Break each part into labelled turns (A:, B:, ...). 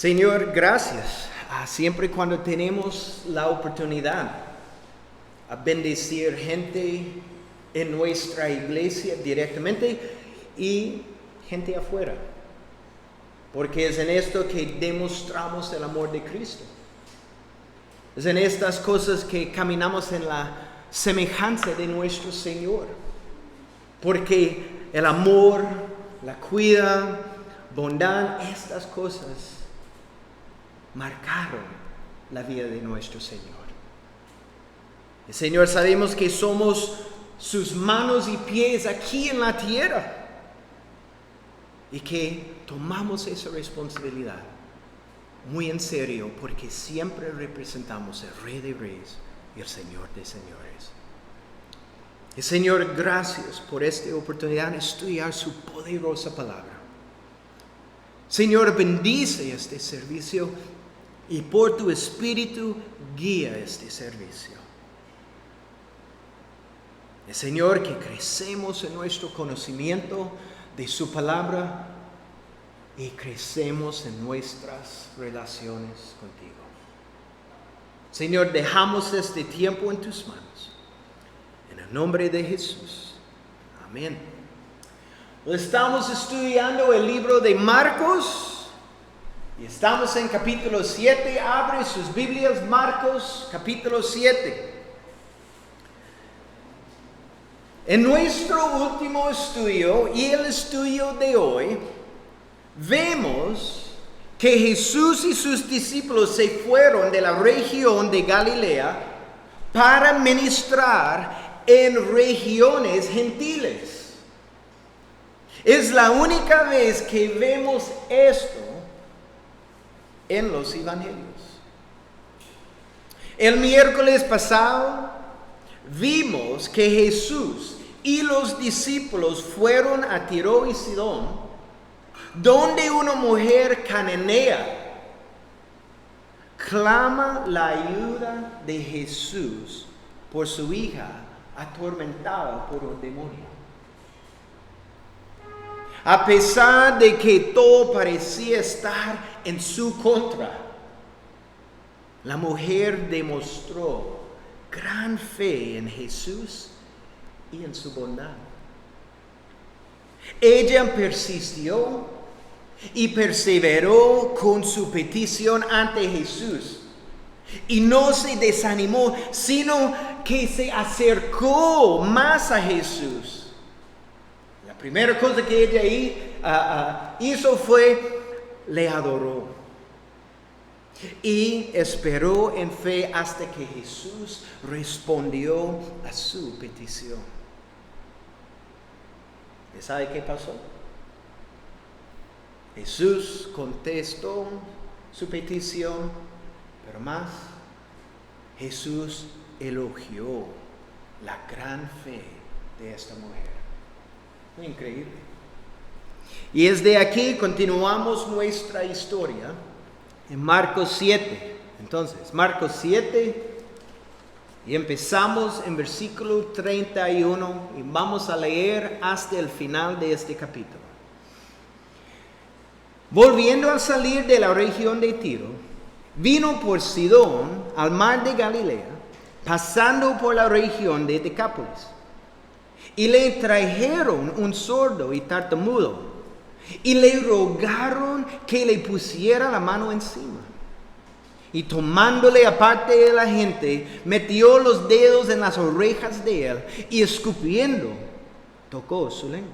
A: Señor, gracias. Siempre cuando tenemos la oportunidad a bendecir gente en nuestra iglesia directamente y gente afuera. Porque es en esto que demostramos el amor de Cristo. Es en estas cosas que caminamos en la semejanza de nuestro Señor. Porque el amor, la cuida, bondad, estas cosas marcaron la vida de nuestro Señor. El Señor, sabemos que somos sus manos y pies aquí en la tierra y que tomamos esa responsabilidad muy en serio porque siempre representamos el Rey de Reyes y el Señor de Señores. Y Señor, gracias por esta oportunidad de estudiar su poderosa palabra. Señor, bendice este servicio y por tu Espíritu guía este servicio. Y Señor, que crecemos en nuestro conocimiento de su palabra y crecemos en nuestras relaciones contigo. Señor, dejamos este tiempo en tus manos. En el nombre de Jesús. Amén. Estamos estudiando el libro de Marcos. Y estamos en capítulo 7. Abre sus Biblias, Marcos, capítulo 7. En nuestro último estudio y el estudio de hoy, vemos que Jesús y sus discípulos se fueron de la región de Galilea para ministrar en regiones gentiles. Es la única vez que vemos esto en los evangelios. El miércoles pasado vimos que Jesús y los discípulos fueron a Tiro y Sidón, donde una mujer cananea clama la ayuda de Jesús por su hija atormentada por un demonio. A pesar de que todo parecía estar en su contra, la mujer demostró gran fe en Jesús y en su bondad. Ella persistió y perseveró con su petición ante Jesús. Y no se desanimó, sino que se acercó más a Jesús. La primera cosa que ella hizo fue, le adoró. Y esperó en fe hasta que Jesús respondió a su petición. ¿Y sabe qué pasó? Jesús contestó su petición, pero más, Jesús elogió la gran fe de esta mujer. Muy increíble. Y desde aquí continuamos nuestra historia en Marcos 7. Entonces, Marcos 7, y empezamos en versículo 31 y vamos a leer hasta el final de este capítulo. Volviendo a salir de la región de Tiro, vino por Sidón al mar de Galilea, pasando por la región de Decápolis. Y le trajeron un sordo y tartamudo, y le rogaron que le pusiera la mano encima. Y tomándole aparte de la gente, metió los dedos en las orejas de él, y escupiendo, tocó su lengua.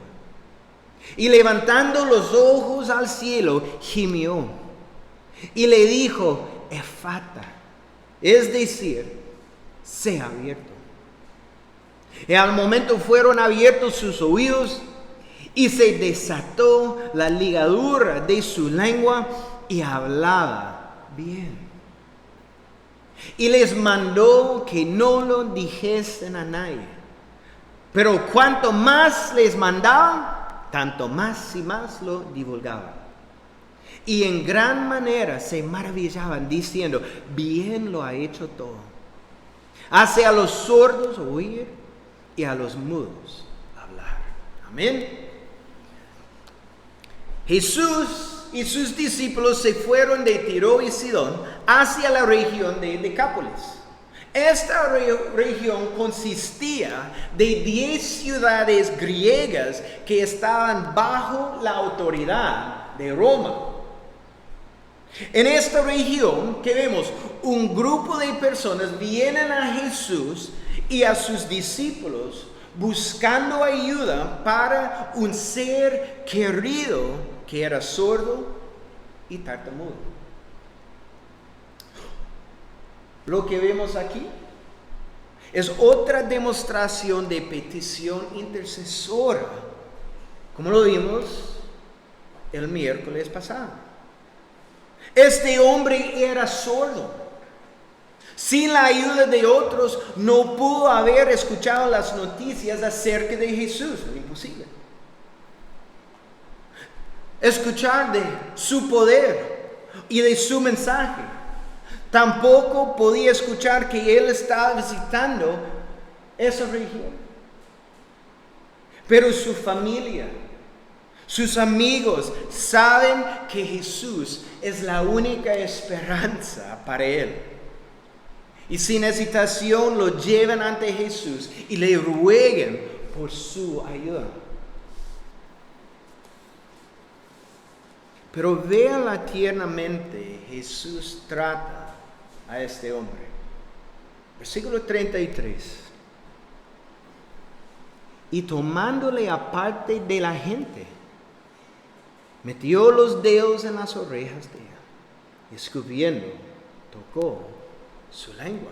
A: Y levantando los ojos al cielo, gimió, y le dijo, Efata, es decir, sea abierto. Y al momento fueron abiertos sus oídos, y se desató la ligadura de su lengua, y hablaba bien. Y les mandó que no lo dijesen a nadie. Pero cuanto más les mandaba, tanto más y más lo divulgaban. Y en gran manera se maravillaban, diciendo, bien lo ha hecho todo. Hace a los sordos oír y a los mudos hablar. Amén. Jesús y sus discípulos se fueron de Tiro y Sidón hacia la región de Decápolis. Esta región consistía de 10 ciudades griegas que estaban bajo la autoridad de Roma. En esta región que vemos, un grupo de personas vienen a Jesús y a sus discípulos buscando ayuda para un ser querido que era sordo y tartamudo. Lo que vemos aquí es otra demostración de petición intercesora, como lo vimos el miércoles pasado. Este hombre era sordo. Sin la ayuda de otros, no pudo haber escuchado las noticias acerca de Jesús. Es imposible. Escuchar de su poder y de su mensaje. Tampoco podía escuchar que él estaba visitando esa región. Pero su familia, sus amigos saben que Jesús es la única esperanza para él. Y sin hesitación lo llevan ante Jesús y le ruegan por su ayuda. Pero véanla tiernamente, Jesús trata a este hombre. Versículo 33. Y tomándole aparte de la gente, metió los dedos en las orejas de ella y escupiendo, tocó su lengua.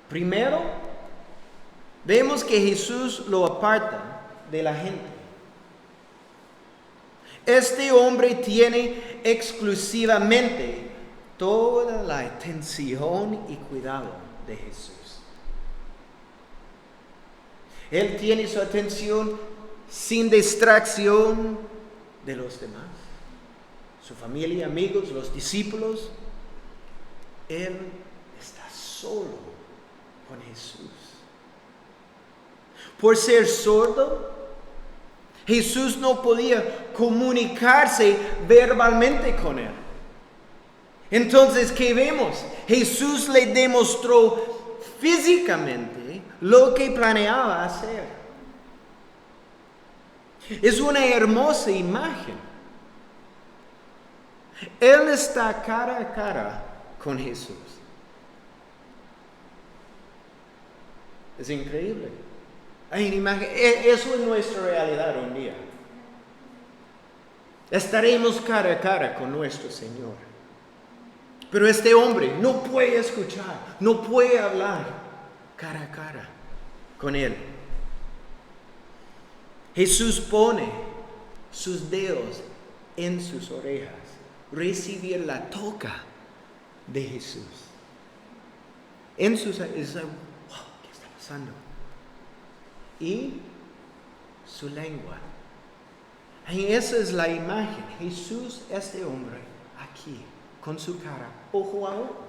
A: Primero, vemos que Jesús lo aparta de la gente. Este hombre tiene exclusivamente toda la atención y cuidado de Jesús. Él tiene su atención sin distracción de los demás, su familia, amigos, los discípulos. Él está solo con Jesús. Por ser sordo, Jesús no podía comunicarse verbalmente con él. Entonces, ¿qué vemos? Jesús le demostró físicamente lo que planeaba hacer. Es una hermosa imagen. Él está cara a cara con Jesús. Es increíble. Hay una imagen. Eso es nuestra realidad un día. Estaremos cara a cara con nuestro Señor. Pero este hombre no puede escuchar, no puede hablar cara a cara con él. Jesús pone sus dedos en sus orejas, recibir la toca de Jesús. En sus orejas, wow, ¿qué está pasando? Y su lengua. Y esa es la imagen. Jesús, este hombre, aquí, con su cara, ojo a ojo.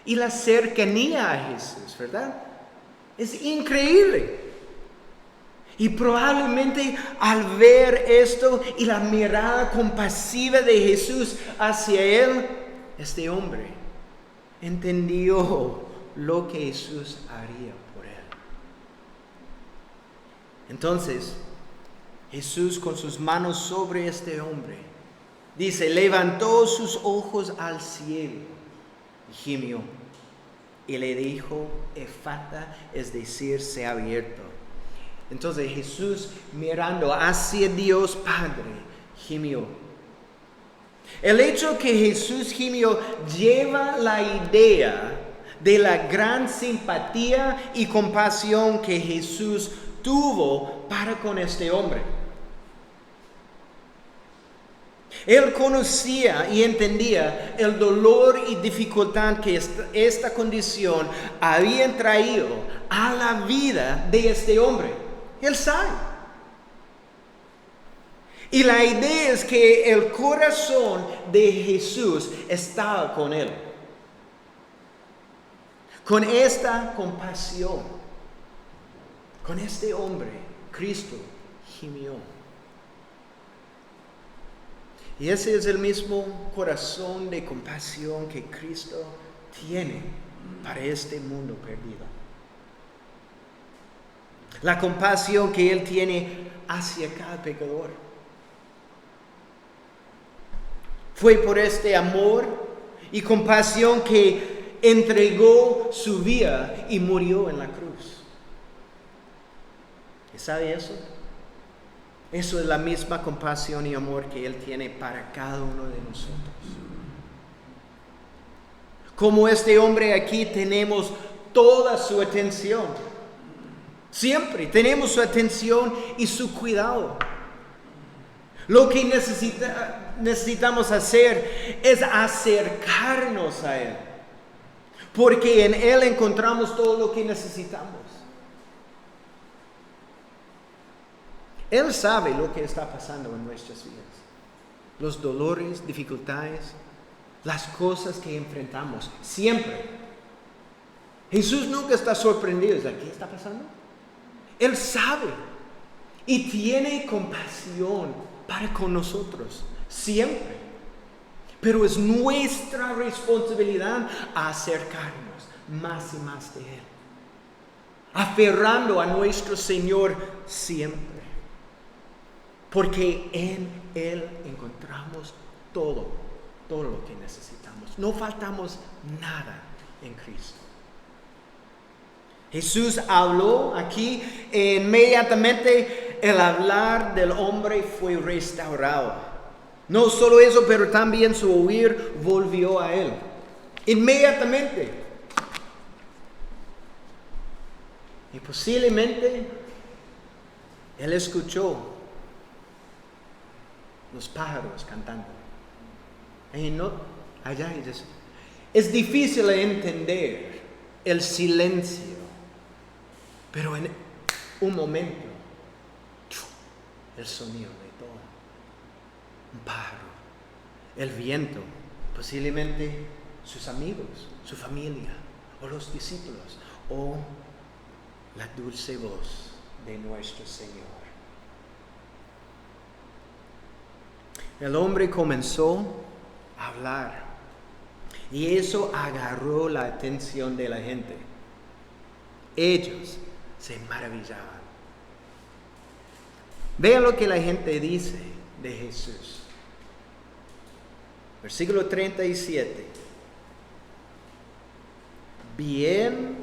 A: Y la cercanía a Jesús, ¿verdad? Es increíble. Y probablemente al ver esto y la mirada compasiva de Jesús hacia él, este hombre entendió lo que Jesús haría por él. Entonces, Jesús con sus manos sobre este hombre, dice, levantó sus ojos al cielo y gimió. Y le dijo, Efata, es decir, sea abierto. Entonces Jesús, mirando hacia Dios Padre, gimió. El hecho que Jesús gimió lleva la idea de la gran simpatía y compasión que Jesús tuvo para con este hombre. Él conocía y entendía el dolor y dificultad que esta condición había traído a la vida de este hombre. Él sabe. Y la idea es que el corazón de Jesús estaba con él. Con esta compasión, con este hombre, Cristo gimió. Y ese es el mismo corazón de compasión que Cristo tiene para este mundo perdido. La compasión que Él tiene hacia cada pecador. Fue por este amor y compasión que entregó su vida y murió en la cruz. ¿Y sabe eso? Eso es la misma compasión y amor que Él tiene para cada uno de nosotros. Como este hombre aquí tenemos toda su atención. Siempre tenemos su atención y su cuidado. Lo que necesitamos hacer es acercarnos a Él. Porque en Él encontramos todo lo que necesitamos. Él sabe lo que está pasando en nuestras vidas. Los dolores, dificultades, las cosas que enfrentamos. Siempre. Jesús nunca está sorprendido. ¿Qué está pasando? Él sabe. Y tiene compasión para con nosotros. Siempre. Pero es nuestra responsabilidad acercarnos más y más de Él. Aferrando a nuestro Señor siempre. Porque en Él encontramos todo lo que necesitamos. No faltamos nada en Cristo. Jesús habló aquí, inmediatamente el hablar del hombre fue restaurado. No solo eso, pero también su oír volvió a Él. Inmediatamente. Y posiblemente Él escuchó los pájaros cantando. Allá es difícil entender el silencio, pero en un momento, el sonido de todo. Un pájaro, el viento, posiblemente sus amigos, su familia, o los discípulos, o la dulce voz de nuestro Señor. El hombre comenzó a hablar y eso agarró la atención de la gente. Ellos se maravillaban. Vean lo que la gente dice de Jesús. Versículo 37. Bien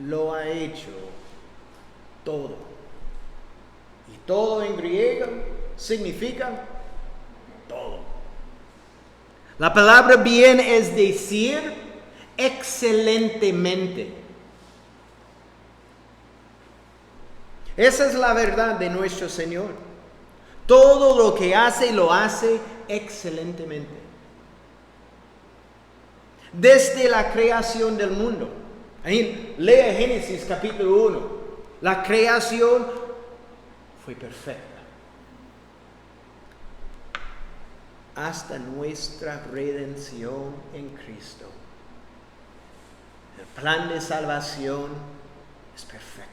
A: lo ha hecho todo. Y todo en griego significa todo. La palabra bien es decir excelentemente. Esa es la verdad de nuestro Señor. Todo lo que hace, lo hace excelentemente. Desde la creación del mundo. Ahí, lea Génesis capítulo 1. La creación fue perfecta. Hasta nuestra redención en Cristo. El plan de salvación es perfecto.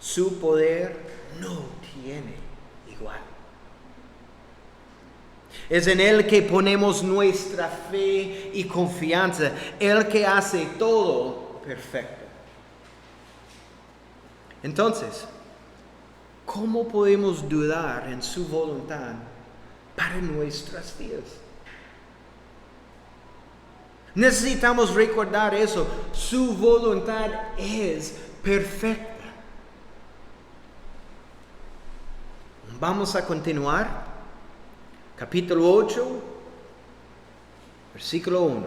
A: Su poder no tiene igual. Es en Él que ponemos nuestra fe y confianza. Él que hace todo perfecto. Entonces, ¿cómo podemos dudar en su voluntad para nuestras vidas? Necesitamos recordar eso. Su voluntad es perfecta. Vamos a continuar. Capítulo 8, versículo 1.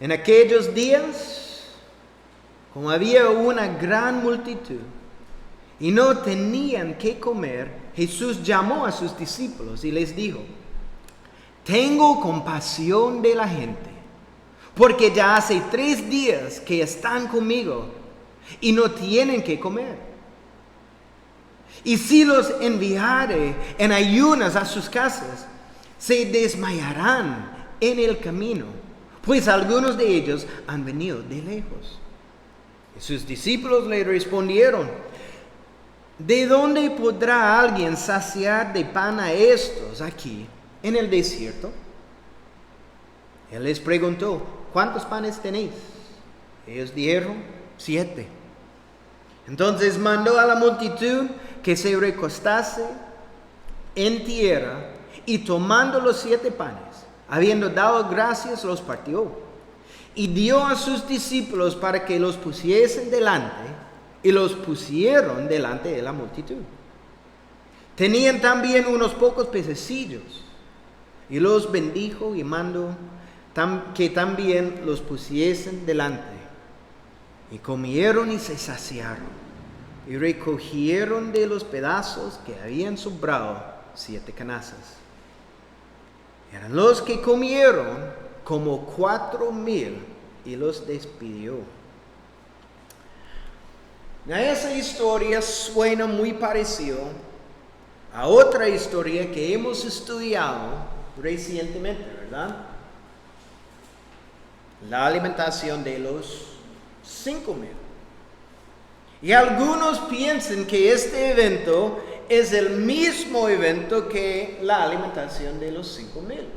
A: En aquellos días, como había una gran multitud y no tenían qué comer, Jesús llamó a sus discípulos y les dijo: tengo compasión de la gente, porque ya hace 3 días que están conmigo y no tienen qué comer. Y si los enviare en ayunas a sus casas, se desmayarán en el camino, pues algunos de ellos han venido de lejos. Y sus discípulos le respondieron: ¿de dónde podrá alguien saciar de pan a estos aquí en el desierto? Él les preguntó, ¿cuántos panes tenéis? Ellos dijeron, 7. Entonces mandó a la multitud que se recostase en tierra y tomando los 7 panes, habiendo dado gracias, los partió y dio a sus discípulos para que los pusiesen delante, y los pusieron delante de la multitud. Tenían también unos pocos pececillos, y los bendijo y mandó que también los pusiesen delante. Y comieron y se saciaron, y recogieron de los pedazos que habían sobrado 7 canastas. Eran los que comieron como 4,000, y los despidió. Esa historia suena muy parecido a otra historia que hemos estudiado recientemente, ¿verdad? La alimentación de los 5,000. Y algunos piensan que este evento es el mismo evento que la alimentación de los 5,000.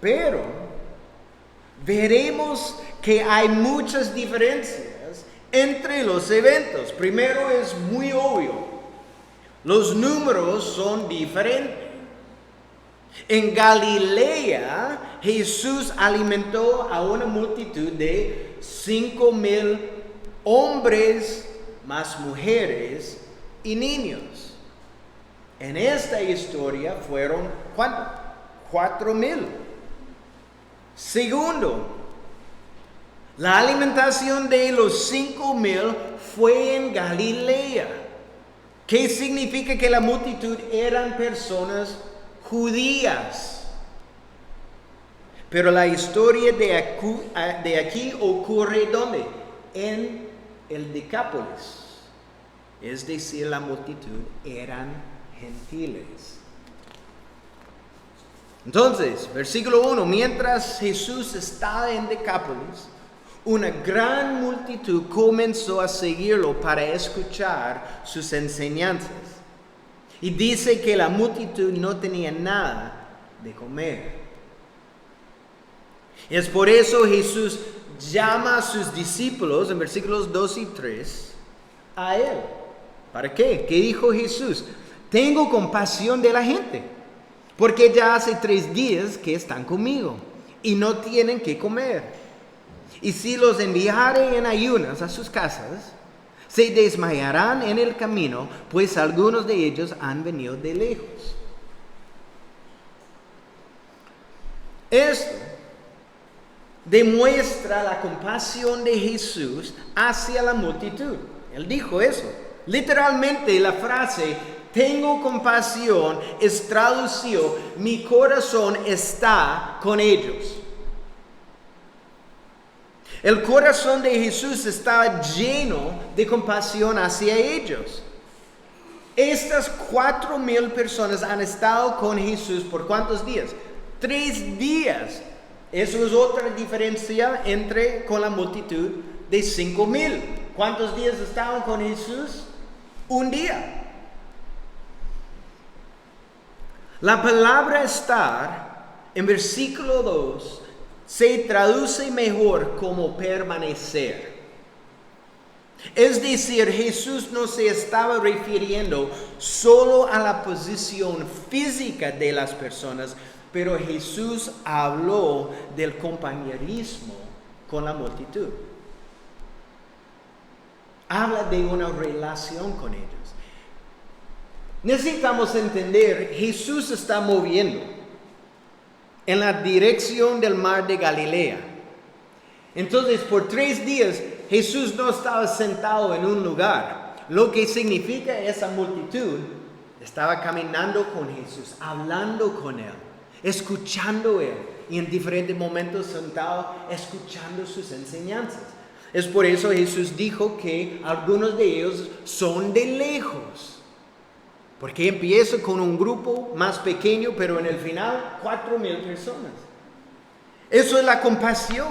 A: Pero veremos que hay muchas diferencias entre los eventos. Primero, es muy obvio, los números son diferentes. En Galilea, Jesús alimentó a una multitud de 5,000 hombres, más mujeres y niños. En esta historia fueron, ¿cuánto? 4,000. Segundo, la alimentación de los 5,000 fue en Galilea. ¿Qué significa? Que la multitud eran personas judías. Pero la historia de aquí ocurre ¿dónde? En el Decápolis. Es decir, la multitud eran gentiles. Entonces, versículo 1, mientras Jesús estaba en Decápolis, una gran multitud comenzó a seguirlo para escuchar sus enseñanzas. Y dice que la multitud no tenía nada de comer. Es por eso Jesús llama a sus discípulos en versículos 2 y 3 a él. ¿Para qué? ¿Qué dijo Jesús? Tengo compasión de la gente, porque ya hace 3 días que están conmigo y no tienen que comer. Y si los enviare en ayunas a sus casas, se desmayarán en el camino, pues algunos de ellos han venido de lejos. Esto demuestra la compasión de Jesús hacia la multitud. Él dijo eso. Literalmente la frase tengo compasión es traducido, mi corazón está con ellos. El corazón de Jesús estaba lleno de compasión hacia ellos. Estas 4,000 personas han estado con Jesús por ¿cuántos días? 3 días. Eso es otra diferencia con la multitud de 5,000. ¿Cuántos días estaban con Jesús? 1 día. La palabra estar en versículo 2 se traduce mejor como permanecer. Es decir, Jesús no se estaba refiriendo solo a la posición física de las personas, pero Jesús habló del compañerismo con la multitud. Habla de una relación con ellos. Necesitamos entender, Jesús está moviendo en la dirección del mar de Galilea. Entonces, por 3 días, Jesús no estaba sentado en un lugar. Lo que significa esa multitud estaba caminando con Jesús, hablando con Él, escuchando Él, y en diferentes momentos sentado, escuchando sus enseñanzas. Es por eso Jesús dijo que algunos de ellos son de lejos. Porque empieza con un grupo más pequeño, pero en el final 4,000 personas. Eso es la compasión.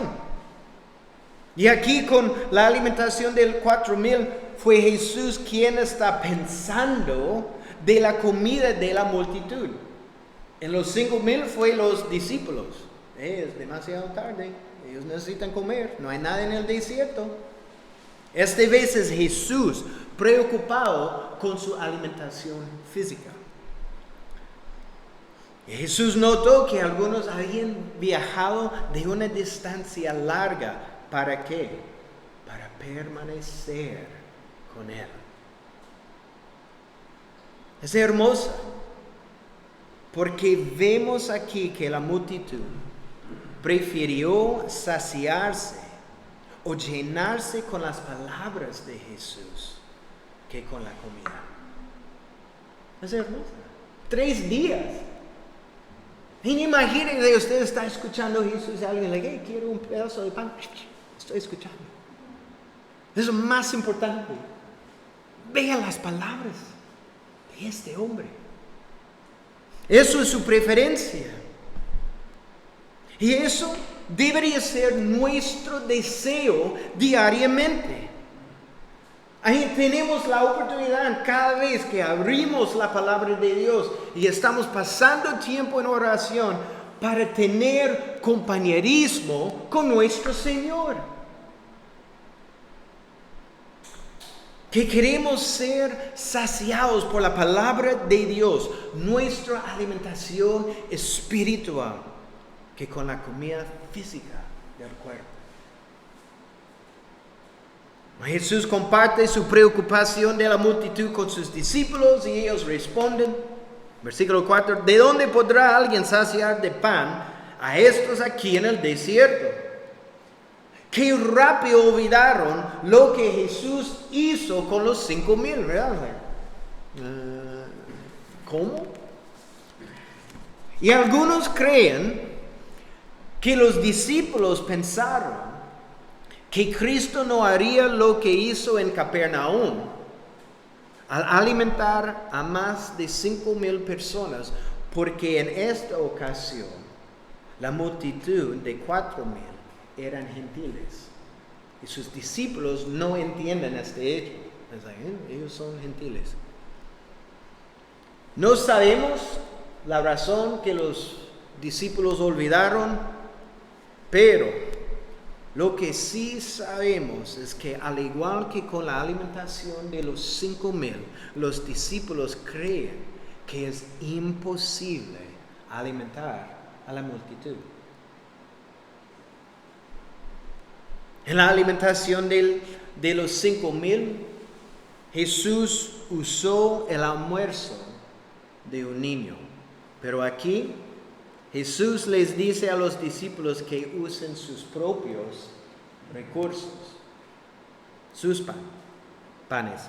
A: Y aquí con la alimentación de 4,000 fue Jesús quien está pensando de la comida de la multitud. En los 5,000 fue los discípulos. Es demasiado tarde, ellos necesitan comer, no hay nada en el desierto. Esta vez es Jesús preocupado con su alimentación física. Jesús notó que algunos habían viajado de una distancia larga. ¿Para qué? Para permanecer con Él. Es hermosa, porque vemos aquí que la multitud prefirió saciarse o llenarse con las palabras de Jesús que con la comida. Es hermosa. 3 días. Y imagínense, usted está escuchando a Jesús y alguien le dice, quiero un pedazo de pan. Estoy escuchando. Es lo más importante. Vea las palabras de este hombre. Eso es su preferencia. Y eso debería ser nuestro deseo diariamente. Ahí tenemos la oportunidad cada vez que abrimos la palabra de Dios y estamos pasando tiempo en oración para tener compañerismo con nuestro Señor. Que queremos ser saciados por la palabra de Dios, nuestra alimentación espiritual, que con la comida física del cuerpo. Jesús comparte su preocupación de la multitud con sus discípulos y ellos responden, versículo 4, ¿de dónde podrá alguien saciar de pan a estos aquí en el desierto? Qué rápido olvidaron lo que Jesús hizo con los 5,000, ¿verdad? ¿Cómo? Y algunos creen que los discípulos pensaron que Cristo no haría lo que hizo en Capernaum al alimentar a más de 5,000 personas, porque en esta ocasión la multitud de 4,000 eran gentiles y sus discípulos no entienden este hecho. Ellos son gentiles. No sabemos la razón que los discípulos olvidaron, pero lo que sí sabemos es que al igual que con la alimentación de los 5,000, los discípulos creen que es imposible alimentar a la multitud. En la alimentación de los 5,000, Jesús usó el almuerzo de un niño. Pero aquí Jesús les dice a los discípulos que usen sus propios recursos, sus panes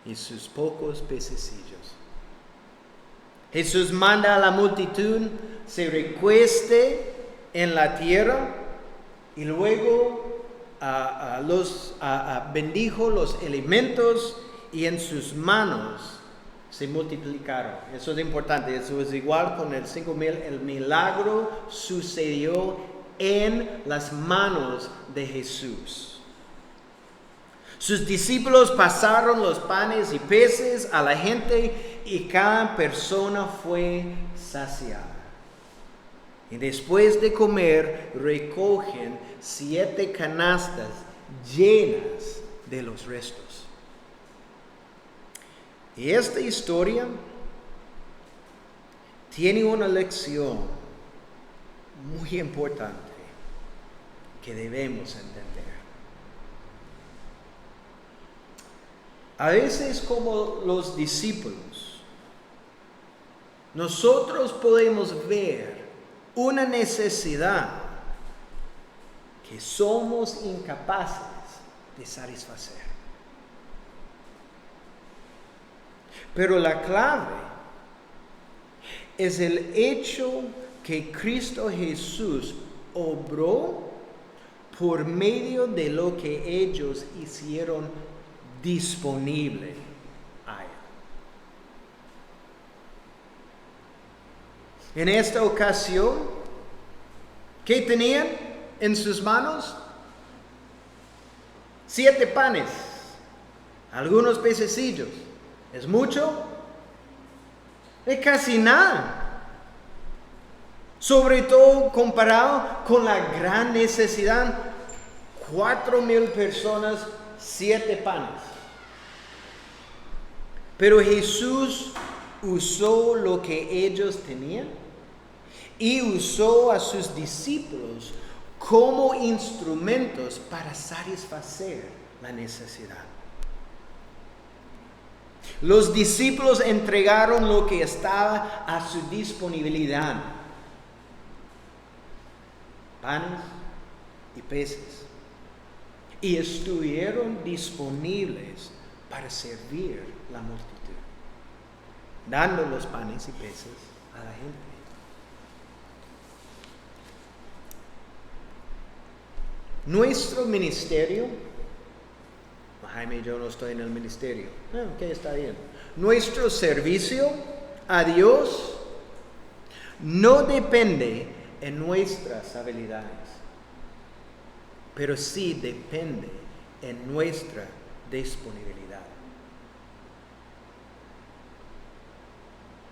A: y sus pocos pececillos. Jesús manda a la multitud se recueste en la tierra y luego bendijo los alimentos y en sus manos se multiplicaron. Eso es importante. Eso es igual con el 5,000. El milagro sucedió en las manos de Jesús. Sus discípulos pasaron los panes y peces a la gente y cada persona fue saciada. Y después de comer recogen 7 canastas llenas de los restos. Y esta historia tiene una lección muy importante que debemos entender. A veces, como los discípulos, nosotros podemos ver una necesidad que somos incapaces de satisfacer. Pero la clave es el hecho que Cristo Jesús obró por medio de lo que ellos hicieron disponible a Él. En esta ocasión, ¿qué tenían en sus manos? 7 panes algunos pececillos. ¿Es mucho? Es casi nada. Sobre todo comparado con la gran necesidad. 4,000 personas, 7 panes. Pero Jesús usó lo que ellos tenían y usó a sus discípulos como instrumentos para satisfacer la necesidad. Los discípulos entregaron lo que estaba a su disponibilidad: panes y peces, y estuvieron disponibles para servir la multitud, dando los panes y peces a la gente. Nuestro ministerio, Jaime, yo no estoy en el ministerio. Ok, está bien. Nuestro servicio a Dios no depende en nuestras habilidades, pero sí depende en nuestra disponibilidad.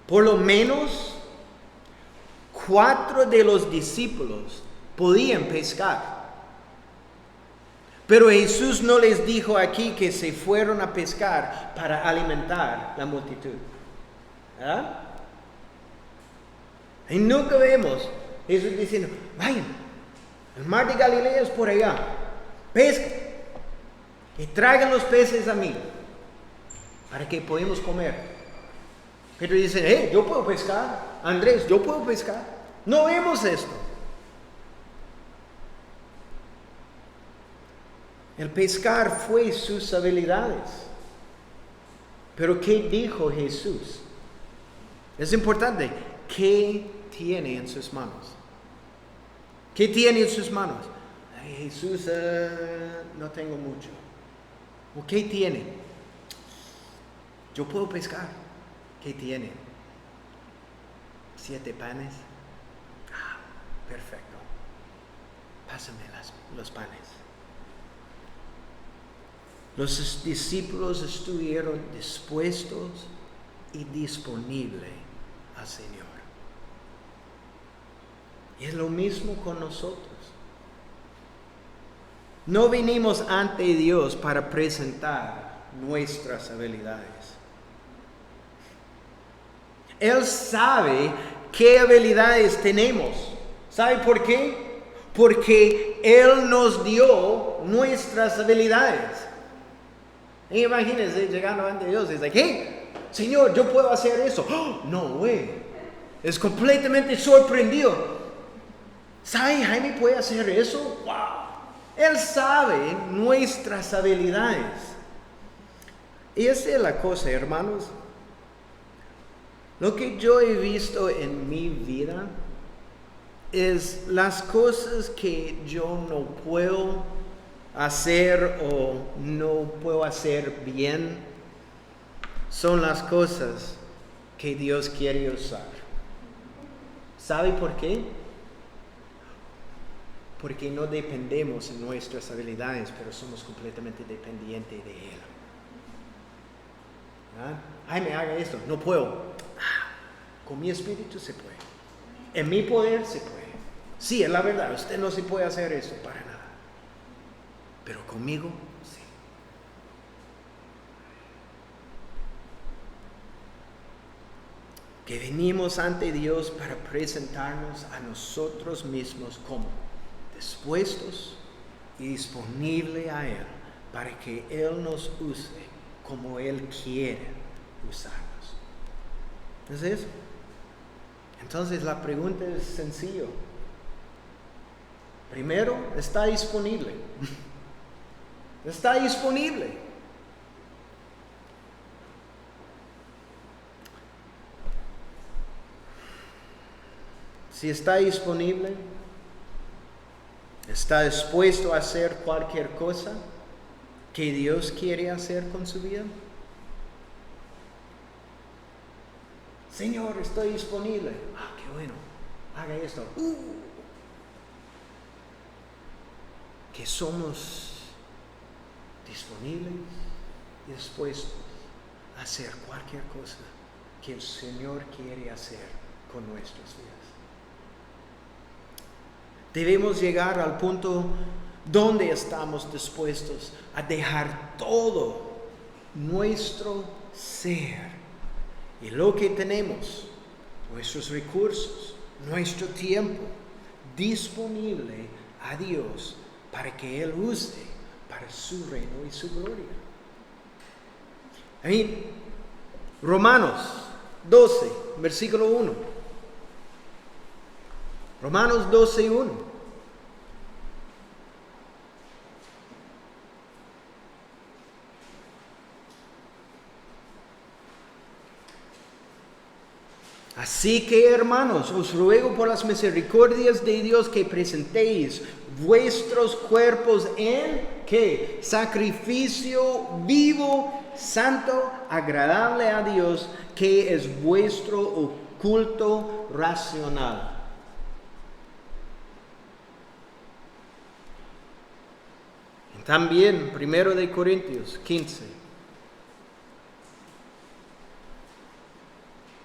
A: Por lo menos 4 de los discípulos podían pescar. Pero Jesús no les dijo aquí que se fueron a pescar para alimentar la multitud. ¿Verdad? Y nunca vemos Jesús diciendo: vayan, el mar de Galilea es por allá, pesquen y traigan los peces a mí para que podamos comer. Pero dicen: yo puedo pescar, Andrés, yo puedo pescar. No vemos esto. El pescar fue sus habilidades. Pero ¿qué dijo Jesús? Es importante. ¿Qué tiene en sus manos? ¿Qué tiene en sus manos? Ay, Jesús, no tengo mucho. ¿O qué tiene? Yo puedo pescar. ¿Qué tiene? 7 panes. Perfecto. Pásame los panes. Los discípulos estuvieron dispuestos y disponibles al Señor. Y es lo mismo con nosotros. No vinimos ante Dios para presentar nuestras habilidades. Él sabe qué habilidades tenemos. ¿Sabe por qué? Porque Él nos dio nuestras habilidades. Y imagínense llegando ante Dios y dice: hey, Señor, yo puedo hacer eso. Oh, no, güey. Es completamente sorprendido. ¿Sabe, Jaime puede hacer eso? Wow. Él sabe nuestras habilidades. Y esa es la cosa, hermanos. Lo que yo he visto en mi vida es las cosas que yo no puedo hacer o no puedo hacer bien, son las cosas que Dios quiere usar. ¿Sabe por qué? Porque no dependemos en nuestras habilidades, pero somos completamente dependientes de Él. ¿Ah? Ay, me haga esto, no puedo. Con mi espíritu se puede. En mi poder se puede. Sí, es la verdad, usted no se puede hacer eso para nada. Pero conmigo, sí. Que venimos ante Dios para presentarnos a nosotros mismos como dispuestos y disponibles a Él, para que Él nos use como Él quiere usarnos. ¿Es eso? Entonces la pregunta es sencilla. Primero, ¿está disponible? Está disponible. Si está disponible, ¿está dispuesto a hacer cualquier cosa que Dios quiere hacer con su vida? Señor, estoy disponible. Qué bueno. Haga esto. Que somos disponibles dispuestos a hacer cualquier cosa que el Señor quiere hacer con nuestras vidas. Debemos llegar al punto donde estamos dispuestos a dejar todo nuestro ser y lo que tenemos, nuestros recursos, nuestro tiempo disponible a Dios para que Él use para su reino y su gloria. Romanos 12, versículo 1. Romanos 12, 1. Así que, hermanos, os ruego por las misericordias de Dios que presentéis vuestros cuerpos en ¿qué? Sacrificio vivo, santo, agradable a Dios, que es vuestro culto racional. También, 1 Corintios 15.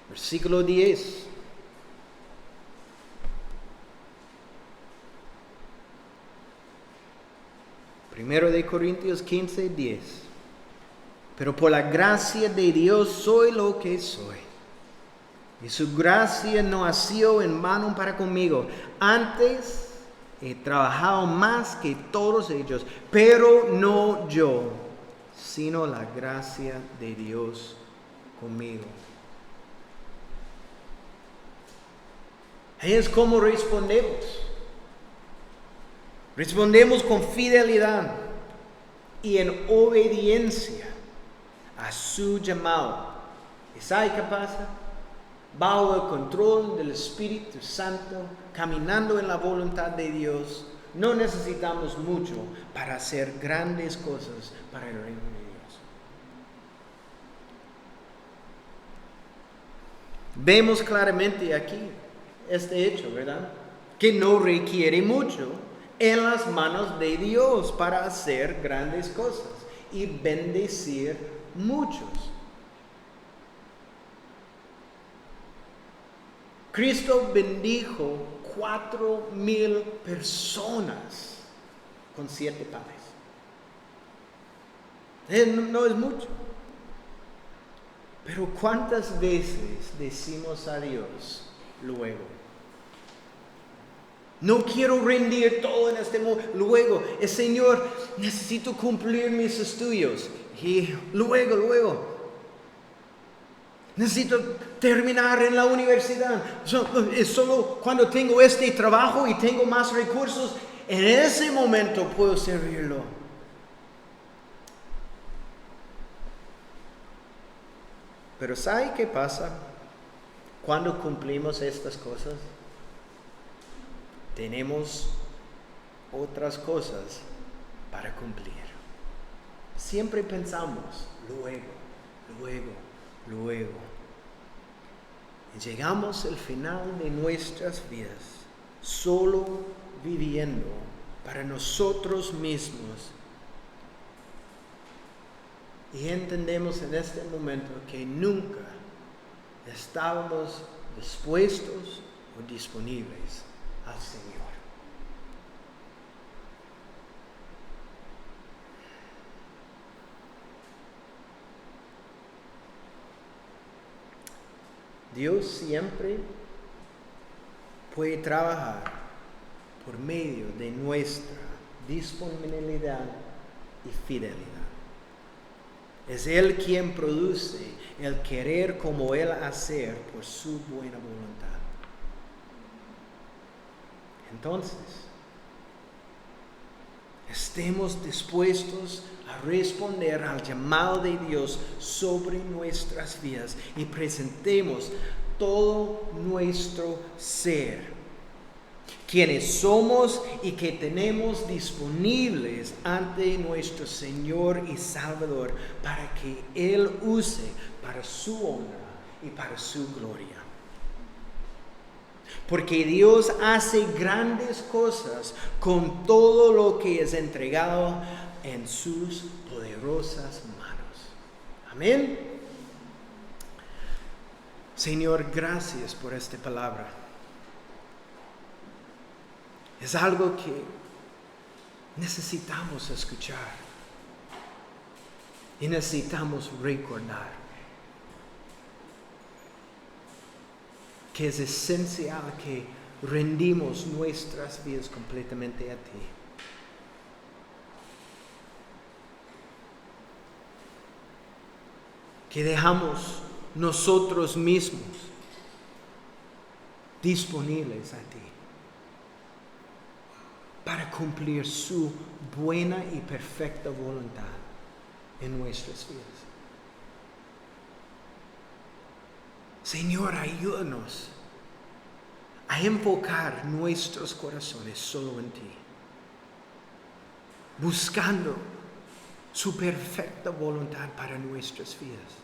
A: Versículo 10. Primero de Corintios 15, 10. Pero por la gracia de Dios soy lo que soy. Y su gracia no ha sido en vano para conmigo. Antes he trabajado más que todos ellos, pero no yo, sino la gracia de Dios conmigo. Es como respondemos. Respondemos con fidelidad y en obediencia a su llamado. ¿Y sabe qué pasa? Bajo el control del Espíritu Santo, caminando en la voluntad de Dios, no necesitamos mucho para hacer grandes cosas para el reino de Dios. Vemos claramente aquí este hecho, ¿verdad? Que no requiere mucho en las manos de Dios para hacer grandes cosas y bendecir muchos. Cristo bendijo 4,000 personas con 7 panes. No es mucho. Pero ¿cuántas veces decimos a Dios luego? No quiero rendir todo en este mundo. Luego, Señor, necesito cumplir mis estudios. Y luego. Necesito terminar en la universidad. Es solo cuando tengo este trabajo y tengo más recursos, en ese momento puedo servirlo. Pero ¿sabe qué pasa cuando cumplimos estas cosas? Tenemos otras cosas para cumplir. Siempre pensamos, luego. Y llegamos al final de nuestras vidas solo viviendo para nosotros mismos. Y entendemos en este momento que nunca estábamos dispuestos o disponibles al Señor. Dios siempre puede trabajar por medio de nuestra disponibilidad y fidelidad. Es Él quien produce el querer como Él hacer por su buena voluntad. Entonces, estemos dispuestos a responder al llamado de Dios sobre nuestras vidas y presentemos todo nuestro ser, quienes somos y que tenemos disponibles ante nuestro Señor y Salvador para que Él use para su honra y para su gloria. Porque Dios hace grandes cosas con todo lo que es entregado en sus poderosas manos. Amén. Señor, gracias por esta palabra. Es algo que necesitamos escuchar y necesitamos recordar que es esencial que rendimos nuestras vidas completamente a ti. Que dejamos nosotros mismos disponibles a ti para cumplir su buena y perfecta voluntad en nuestras vidas. Señor, ayúdanos a enfocar nuestros corazones solo en ti, buscando su perfecta voluntad para nuestras vidas.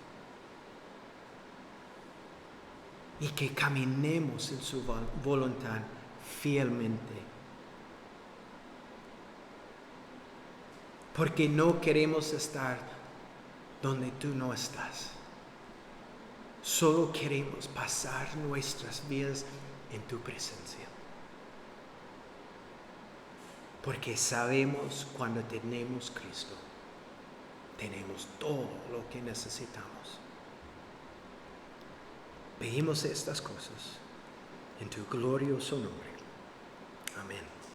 A: Y que caminemos en su voluntad fielmente. Porque no queremos estar donde tú no estás. Solo queremos pasar nuestras vidas en tu presencia. Porque sabemos cuando tenemos Cristo, tenemos todo lo que necesitamos. Pedimos estas cosas en tu glorioso nombre. Amén.